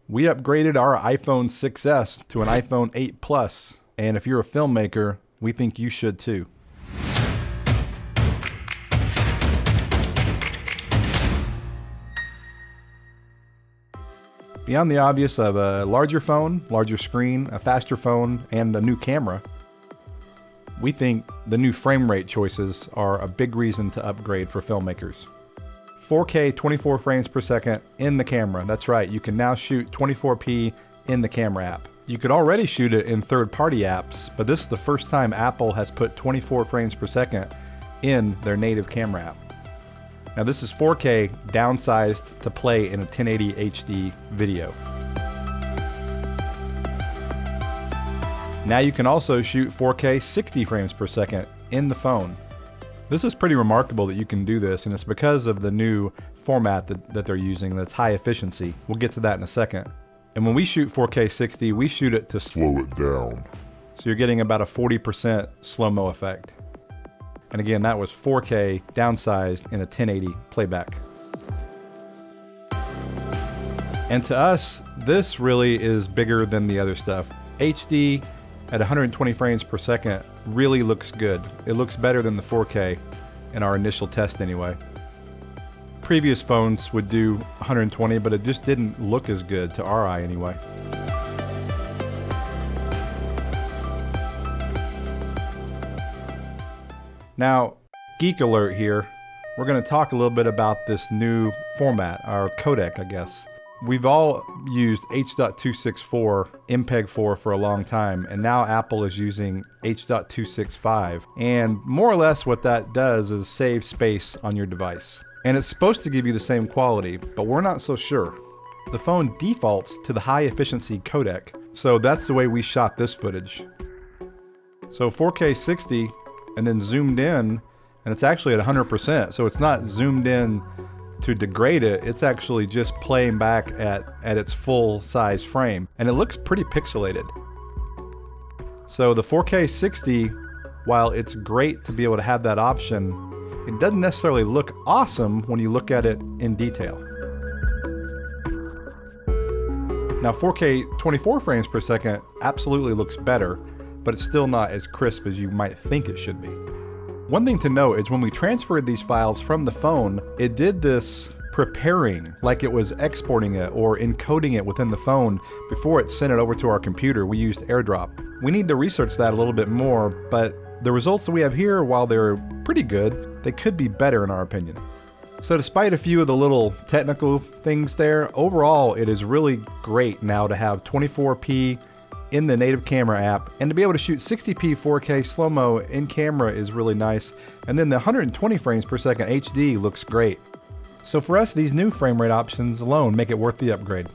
We upgraded our iPhone 6S to an iPhone 8 Plus, and if you're a filmmaker, we think you should too. Beyond the obvious of a larger phone, larger screen, a faster phone, and a new camera, we think the new frame rate choices are a big reason to upgrade for filmmakers. 4K 24 frames per second in the camera. That's right, you can now shoot 24p in the camera app. You could already shoot it in third-party apps, but this is the first time Apple has put 24 frames per second in their native camera app. Now this is 4K downsized to play in a 1080 HD video. Now you can also shoot 4K 60 frames per second in the phone. This is pretty remarkable that you can do this, and it's because of the new format that they're using that's high efficiency. We'll get to that in a second. And when we shoot 4K 60, we shoot it to slow it down. So you're getting about a 40% slow-mo effect. And again, that was 4K downsized in a 1080 playback. And to us, this really is bigger than the other stuff. HD at 120 frames per second really looks good. It looks better than the 4K in our initial test anyway. Previous phones would do 120, but it just didn't look as good to our eye anyway. Now, geek alert here. We're going to talk a little bit about this new format, our codec, I guess. We've all used H.264 MPEG-4 for a long time, and now Apple is using H.265. And more or less what that does is save space on your device. And it's supposed to give you the same quality, but we're not so sure. The phone defaults to the high efficiency codec, so that's the way we shot this footage. So 4K 60 and then zoomed in, and it's actually at 100%, so it's not zoomed in to degrade it, it's actually just playing back at its full size frame, and it looks pretty pixelated. So the 4K 60, while it's great to be able to have that option, it doesn't necessarily look awesome when you look at it in detail. Now 4K 24 frames per second absolutely looks better, but it's still not as crisp as you might think it should be. One thing to note is when we transferred these files from the phone, it did this preparing, like it was exporting it or encoding it within the phone before it sent it over to our computer. We used AirDrop. We need to research that a little bit more, but the results that we have here, while they're pretty good, they could be better in our opinion. So despite a few of the little technical things there, overall it is really great now to have 24p in the native camera app, and to be able to shoot 60p 4K slow-mo in camera is really nice. And then the 120 frames per second HD looks great. So for us, these new frame rate options alone make it worth the upgrade.